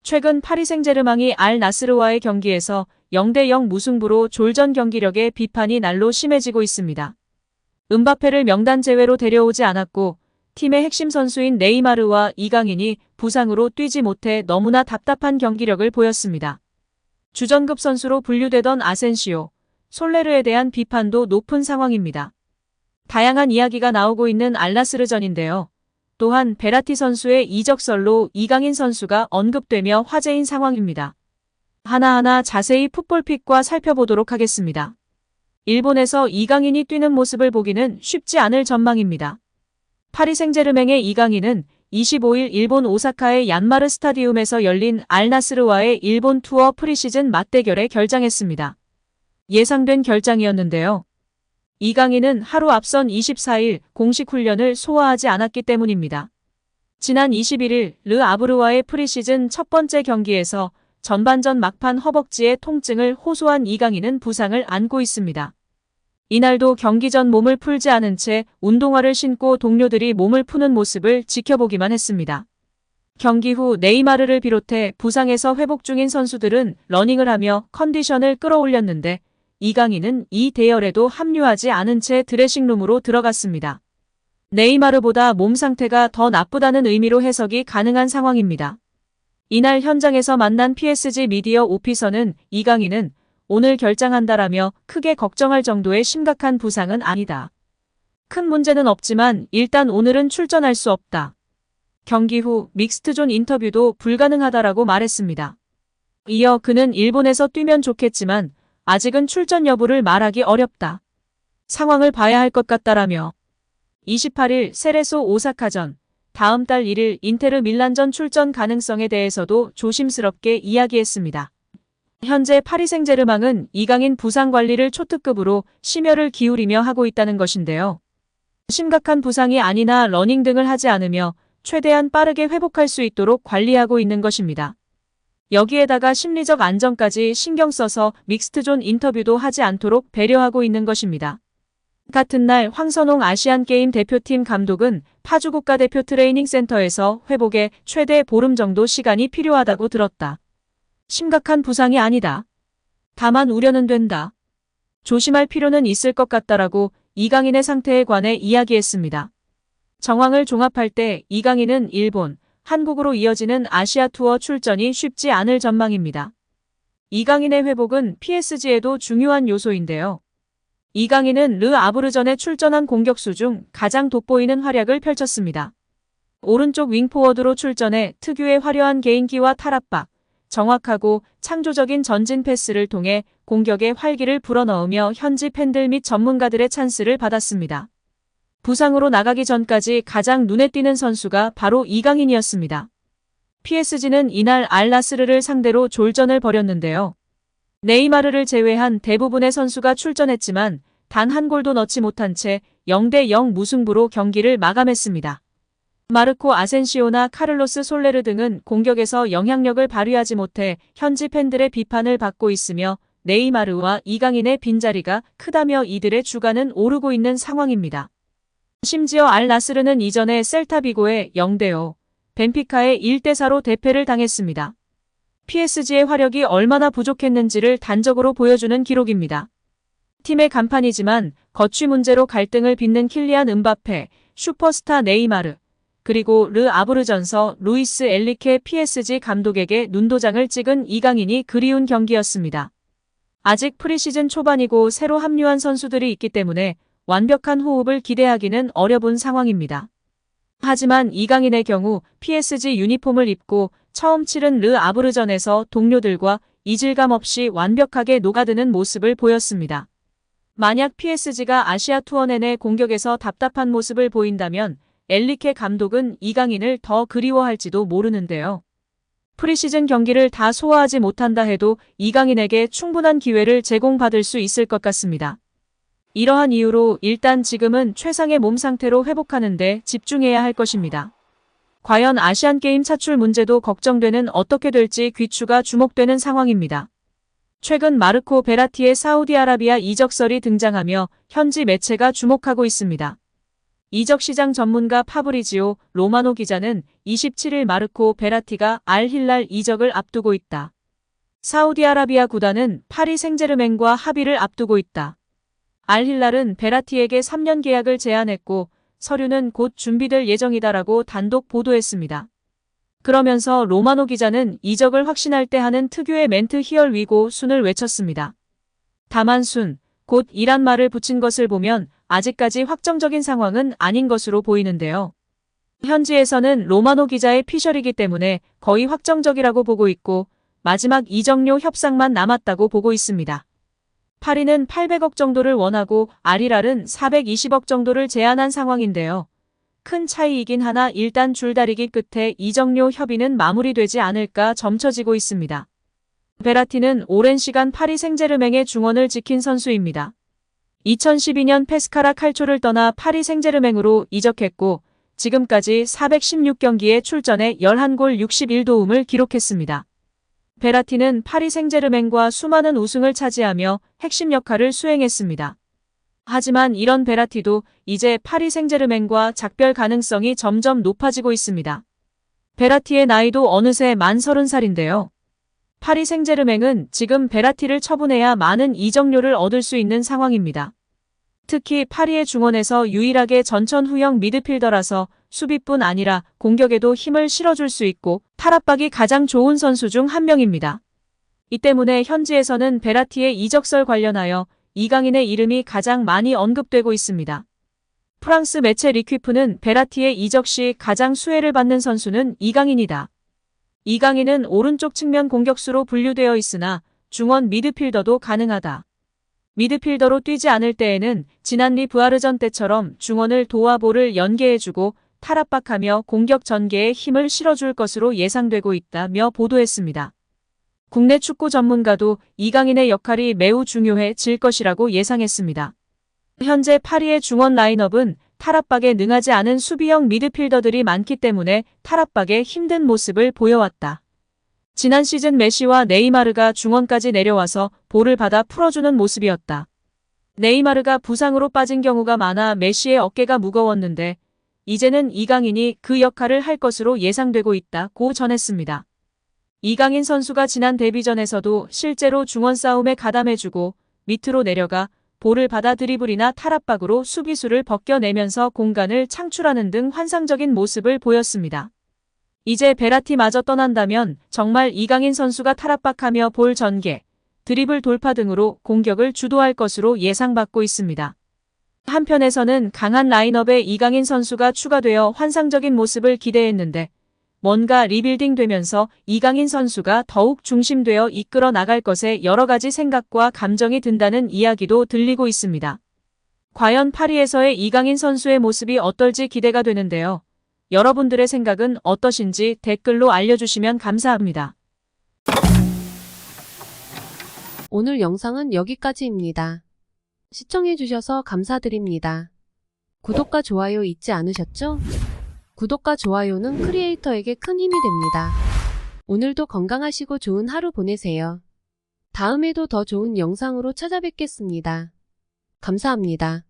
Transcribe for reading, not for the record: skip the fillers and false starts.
최근 파리 생제르맹이 알 나스르와의 경기에서 0대0 무승부로 졸전 경기력에 비판이 날로 심해지고 있습니다. 음바페를 명단 제외로 데려오지 않았고 팀의 핵심 선수인 네이마르와 이강인이 부상으로 뛰지 못해 너무나 답답한 경기력을 보였습니다. 주전급 선수로 분류되던 아센시오, 솔레르에 대한 비판도 높은 상황입니다. 다양한 이야기가 나오고 있는 알나스르전인데요. 또한 베라티 선수의 이적설로 이강인 선수가 언급되며 화제인 상황입니다. 하나하나 자세히 풋볼픽과 살펴보도록 하겠습니다. 일본에서 이강인이 뛰는 모습을 보기는 쉽지 않을 전망입니다. 파리 생제르맹의 이강인은 25일 일본 오사카의 얀마르 스타디움에서 열린 알나스르와의 일본 투어 프리시즌 맞대결에 결장했습니다. 예상된 결장이었는데요. 이강인은 하루 앞선 24일 공식 훈련을 소화하지 않았기 때문입니다. 지난 21일 르 아브르와의 프리시즌 첫 번째 경기에서 전반전 막판 허벅지의 통증을 호소한 이강인은 부상을 안고 있습니다. 이날도 경기 전 몸을 풀지 않은 채 운동화를 신고 동료들이 몸을 푸는 모습을 지켜보기만 했습니다. 경기 후 네이마르를 비롯해 부상에서 회복 중인 선수들은 러닝을 하며 컨디션을 끌어올렸는데 이강인은 이 대열에도 합류하지 않은 채 드레싱룸으로 들어갔습니다. 네이마르보다 몸 상태가 더 나쁘다는 의미로 해석이 가능한 상황입니다. 이날 현장에서 만난 PSG 미디어 오피서는 이강인은 오늘 결장한다라며 크게 걱정할 정도의 심각한 부상은 아니다. 큰 문제는 없지만 일단 오늘은 출전할 수 없다. 경기 후 믹스트존 인터뷰도 불가능하다라고 말했습니다. 이어 그는 일본에서 뛰면 좋겠지만 아직은 출전 여부를 말하기 어렵다. 상황을 봐야 할 것 같다라며 28일 세레소 오사카전, 다음 달 1일 인테르 밀란전 출전 가능성에 대해서도 조심스럽게 이야기했습니다. 현재 파리 생제르맹은 이강인 부상 관리를 초특급으로 심혈을 기울이며 하고 있다는 것인데요. 심각한 부상이 아니나 러닝 등을 하지 않으며 최대한 빠르게 회복할 수 있도록 관리하고 있는 것입니다. 여기에다가 심리적 안정까지 신경 써서 믹스트존 인터뷰도 하지 않도록 배려하고 있는 것입니다. 같은 날 황선홍 아시안게임 대표팀 감독은 파주 국가대표 트레이닝 센터에서 회복에 최대 보름 정도 시간이 필요하다고 들었다. 심각한 부상이 아니다. 다만 우려는 된다. 조심할 필요는 있을 것 같다라고 이강인의 상태에 관해 이야기했습니다. 정황을 종합할 때 이강인은 일본, 한국으로 이어지는 아시아 투어 출전이 쉽지 않을 전망입니다. 이강인의 회복은 PSG에도 중요한 요소인데요. 이강인은 르 아브르전에 출전한 공격수 중 가장 돋보이는 활약을 펼쳤습니다. 오른쪽 윙포워드로 출전해 특유의 화려한 개인기와 탈압박, 정확하고 창조적인 전진 패스를 통해 공격의 활기를 불어넣으며 현지 팬들 및 전문가들의 찬스를 받았습니다. 부상으로 나가기 전까지 가장 눈에 띄는 선수가 바로 이강인이었습니다. PSG는 이날 알나스르를 상대로 졸전을 벌였는데요. 네이마르를 제외한 대부분의 선수가 출전했지만 단 한 골도 넣지 못한 채 0대0 무승부로 경기를 마감했습니다. 마르코 아센시오나 카를로스 솔레르 등은 공격에서 영향력을 발휘하지 못해 현지 팬들의 비판을 받고 있으며 네이마르와 이강인의 빈자리가 크다며 이들의 주가는 오르고 있는 상황입니다. 심지어 알-나스르는 이전에 셀타비고에 0대5, 벤피카에 1대4로 대패를 당했습니다. PSG의 화력이 얼마나 부족했는지를 단적으로 보여주는 기록입니다. 팀의 간판이지만 거취 문제로 갈등을 빚는 킬리안 음바페, 슈퍼스타 네이마르, 그리고 르 아브르전서 루이스 엘리케 PSG 감독에게 눈도장을 찍은 이강인이 그리운 경기였습니다. 아직 프리시즌 초반이고 새로 합류한 선수들이 있기 때문에 완벽한 호흡을 기대하기는 어려운 상황입니다. 하지만 이강인의 경우 PSG 유니폼을 입고 처음 치른 르 아브르전에서 동료들과 이질감 없이 완벽하게 녹아드는 모습을 보였습니다. 만약 PSG가 아시아 투어 내내 공격에서 답답한 모습을 보인다면 엘리케 감독은 이강인을 더 그리워할지도 모르는데요. 프리시즌 경기를 다 소화하지 못한다 해도 이강인에게 충분한 기회를 제공받을 수 있을 것 같습니다. 이러한 이유로 일단 지금은 최상의 몸 상태로 회복하는 데 집중해야 할 것입니다. 과연 아시안게임 차출 문제도 걱정되는 어떻게 될지 귀추가 주목되는 상황입니다. 최근 마르코 베라티의 사우디아라비아 이적설이 등장하며 현지 매체가 주목하고 있습니다. 이적 시장 전문가 파브리지오 로마노 기자는 27일 마르코 베라티가 알 힐랄 이적을 앞두고 있다. 사우디아라비아 구단은 파리 생제르맹과 합의를 앞두고 있다. 알 힐랄은 베라티에게 3년 계약을 제안했고 서류는 곧 준비될 예정이다라고 단독 보도했습니다. 그러면서 로마노 기자는 이적을 확신할 때 하는 특유의 멘트 히얼 위고 순을 외쳤습니다. 다만 순, 곧 이란 말을 붙인 것을 보면 아직까지 확정적인 상황은 아닌 것으로 보이는데요. 현지에서는 로마노 기자의 피셜이기 때문에 거의 확정적이라고 보고 있고 마지막 이적료 협상만 남았다고 보고 있습니다. 파리는 800억 정도를 원하고 알힐랄은 420억 정도를 제안한 상황인데요. 큰 차이이긴 하나 일단 줄다리기 끝에 이적료 협의는 마무리되지 않을까 점쳐지고 있습니다. 베라티는 오랜 시간 파리 생제르맹의 중원을 지킨 선수입니다. 2012년 페스카라 칼초를 떠나 파리 생제르맹으로 이적했고 지금까지 416경기에 출전해 11골 61도움을 기록했습니다. 베라티는 파리 생제르맹과 수많은 우승을 차지하며 핵심 역할을 수행했습니다. 하지만 이런 베라티도 이제 파리 생제르맹과 작별 가능성이 점점 높아지고 있습니다. 베라티의 나이도 어느새 만 30살인데요. 파리 생제르맹은 지금 베라티를 처분해야 많은 이적료를 얻을 수 있는 상황입니다. 특히 파리의 중원에서 유일하게 전천 후형 미드필더라서 수비뿐 아니라 공격에도 힘을 실어줄 수 있고 탈압박이 가장 좋은 선수 중 한 명입니다. 이 때문에 현지에서는 베라티의 이적설 관련하여 이강인의 이름이 가장 많이 언급되고 있습니다. 프랑스 매체 리퀴프는 베라티의 이적 시 가장 수혜를 받는 선수는 이강인이다. 이강인은 오른쪽 측면 공격수로 분류되어 있으나 중원 미드필더도 가능하다. 미드필더로 뛰지 않을 때에는 지난 리브아르전 때처럼 중원을 도와 볼을 연계해주고 탈압박하며 공격 전개에 힘을 실어줄 것으로 예상되고 있다며 보도했습니다. 국내 축구 전문가도 이강인의 역할이 매우 중요해질 것이라고 예상했습니다. 현재 파리의 중원 라인업은 탈압박에 능하지 않은 수비형 미드필더들이 많기 때문에 탈압박에 힘든 모습을 보여왔다. 지난 시즌 메시와 네이마르가 중원까지 내려와서 볼을 받아 풀어주는 모습이었다. 네이마르가 부상으로 빠진 경우가 많아 메시의 어깨가 무거웠는데 이제는 이강인이 그 역할을 할 것으로 예상되고 있다고 전했습니다. 이강인 선수가 지난 데뷔전에서도 실제로 중원 싸움에 가담해주고 밑으로 내려가 볼을 받아 드리블이나 탈압박으로 수비수를 벗겨내면서 공간을 창출하는 등 환상적인 모습을 보였습니다. 이제 베라티마저 떠난다면 정말 이강인 선수가 탈압박하며 볼 전개, 드리블 돌파 등으로 공격을 주도할 것으로 예상받고 있습니다. 한편에서는 강한 라인업에 이강인 선수가 추가되어 환상적인 모습을 기대했는데 뭔가 리빌딩 되면서 이강인 선수가 더욱 중심되어 이끌어 나갈 것에 여러 가지 생각과 감정이 든다는 이야기도 들리고 있습니다. 과연 파리에서의 이강인 선수의 모습이 어떨지 기대가 되는데요. 여러분들의 생각은 어떠신지 댓글로 알려주시면 감사합니다. 오늘 영상은 여기까지입니다. 시청해주셔서 감사드립니다. 구독과 좋아요 잊지 않으셨죠? 구독과 좋아요는 크리에이터에게 큰 힘이 됩니다. 오늘도 건강하시고 좋은 하루 보내세요. 다음에도 더 좋은 영상으로 찾아뵙겠습니다. 감사합니다.